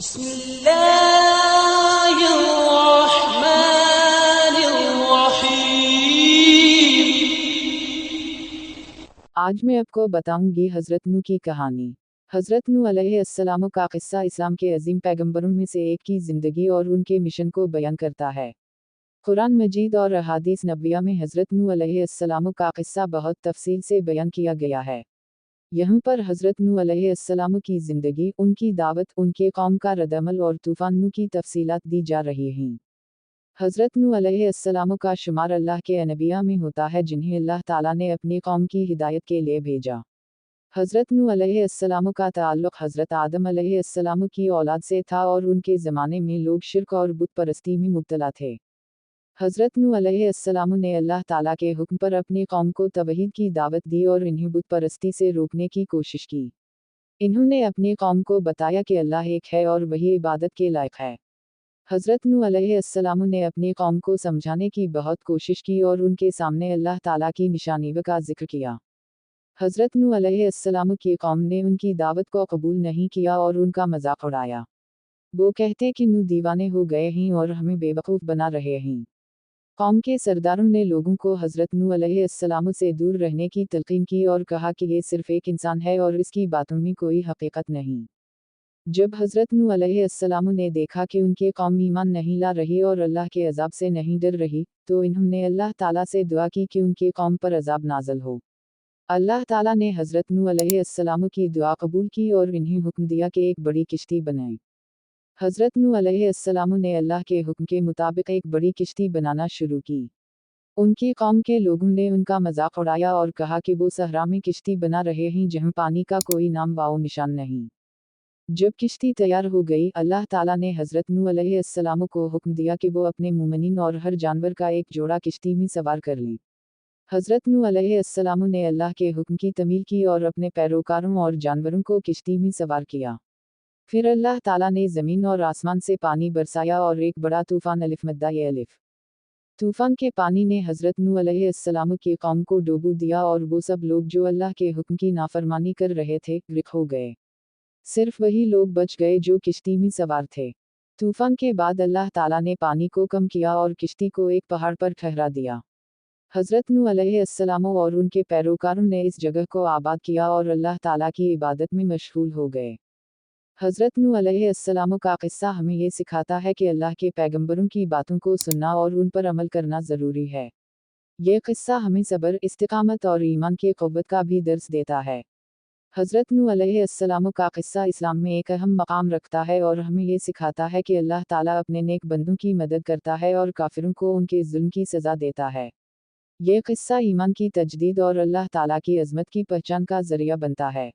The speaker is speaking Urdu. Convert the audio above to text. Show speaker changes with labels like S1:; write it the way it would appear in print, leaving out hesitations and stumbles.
S1: بسم اللہ الرحمن الرحیم۔
S2: آج میں آپ کو بتاؤں گی حضرت نوح کی کہانی۔ حضرت نوح علیہ السلام کا قصہ اسلام کے عظیم پیغمبروں میں سے ایک کی زندگی اور ان کے مشن کو بیان کرتا ہے۔ قرآن مجید اور احادیث نبویہ میں حضرت نوح علیہ السلام کا قصہ بہت تفصیل سے بیان کیا گیا ہے۔ یہاں پر حضرت نوح علیہ السلام کی زندگی، ان کی دعوت، ان کے قوم کا ردعمل اور طوفان نوح کی تفصیلات دی جا رہی ہیں۔ حضرت نوح علیہ السلام کا شمار اللہ کے انبیاء میں ہوتا ہے جنہیں اللہ تعالیٰ نے اپنی قوم کی ہدایت کے لیے بھیجا۔ حضرت نوح علیہ السلام کا تعلق حضرت آدم علیہ السلام کی اولاد سے تھا اور ان کے زمانے میں لوگ شرک اور بت پرستی میں مبتلا تھے۔ حضرت نوح علیہ السلام نے اللہ تعالیٰ کے حکم پر اپنی قوم کو توحید کی دعوت دی اور انہیں بت پرستی سے روکنے کی کوشش کی۔ انہوں نے اپنی قوم کو بتایا کہ اللہ ایک ہے اور وہی عبادت کے لائق ہے۔ حضرت نوح علیہ السلام نے اپنی قوم کو سمجھانے کی بہت کوشش کی اور ان کے سامنے اللہ تعالیٰ کی نشانیوں کا ذکر کیا۔ حضرت نوح علیہ السلام کی قوم نے ان کی دعوت کو قبول نہیں کیا اور ان کا مذاق اڑایا۔ وہ کہتے کہ نوح دیوانے ہو گئے ہیں اور ہمیں بے وقوف بنا رہے ہیں۔ قوم کے سرداروں نے لوگوں کو حضرت نوح علیہ السلام سے دور رہنے کی تلقین کی اور کہا کہ یہ صرف ایک انسان ہے اور اس کی باتوں میں کوئی حقیقت نہیں۔ جب حضرت نوح علیہ السلام نے دیکھا کہ ان کی قوم ایمان نہیں لا رہی اور اللہ کے عذاب سے نہیں ڈر رہی، تو انہوں نے اللہ تعالیٰ سے دعا کی کہ ان کی قوم پر عذاب نازل ہو۔ اللہ تعالیٰ نے حضرت نوح علیہ السلام کی دعا قبول کی اور انہیں حکم دیا کہ ایک بڑی کشتی بنائیں۔ حضرت نوح علیہ السلام نے اللہ کے حکم کے مطابق ایک بڑی کشتی بنانا شروع کی۔ ان کی قوم کے لوگوں نے ان کا مذاق اڑایا اور کہا کہ وہ صحرا میں کشتی بنا رہے ہیں جہاں پانی کا کوئی نام و نشان نہیں۔ جب کشتی تیار ہو گئی، اللہ تعالیٰ نے حضرت نوح علیہ السلام کو حکم دیا کہ وہ اپنے مومنین اور ہر جانور کا ایک جوڑا کشتی میں سوار کر لیں۔ حضرت نوح علیہ السلام نے اللہ کے حکم کی تعمیل کی اور اپنے پیروکاروں اور جانوروں کو کشتی میں سوار کیا۔ پھر اللہ تعالیٰ نے زمین اور آسمان سے پانی برسایا اور ایک بڑا طوفان الف مدہ الف۔ طوفان کے پانی نے حضرت نوح علیہ السلام کی قوم کو ڈوبو دیا اور وہ سب لوگ جو اللہ کے حکم کی نافرمانی کر رہے تھے، غرق ہو گئے۔ صرف وہی لوگ بچ گئے جو کشتی میں سوار تھے۔ طوفان کے بعد اللہ تعالیٰ نے پانی کو کم کیا اور کشتی کو ایک پہاڑ پر ٹھہرا دیا۔ حضرت نوح علیہ السلام اور ان کے پیروکاروں نے اس جگہ کو آباد کیا اور اللہ تعالیٰ کی عبادت میں مشغول ہو گئے۔ حضرت نوح علیہ السلام کا قصہ ہمیں یہ سکھاتا ہے کہ اللہ کے پیغمبروں کی باتوں کو سننا اور ان پر عمل کرنا ضروری ہے۔ یہ قصہ ہمیں صبر، استقامت اور ایمان کی قوت کا بھی درس دیتا ہے۔ حضرت نوح علیہ السلام کا قصہ اسلام میں ایک اہم مقام رکھتا ہے اور ہمیں یہ سکھاتا ہے کہ اللہ تعالیٰ اپنے نیک بندوں کی مدد کرتا ہے اور کافروں کو ان کے ظلم کی سزا دیتا ہے۔ یہ قصہ ایمان کی تجدید اور اللہ تعالیٰ کی عظمت کی پہچان کا ذریعہ بنتا ہے۔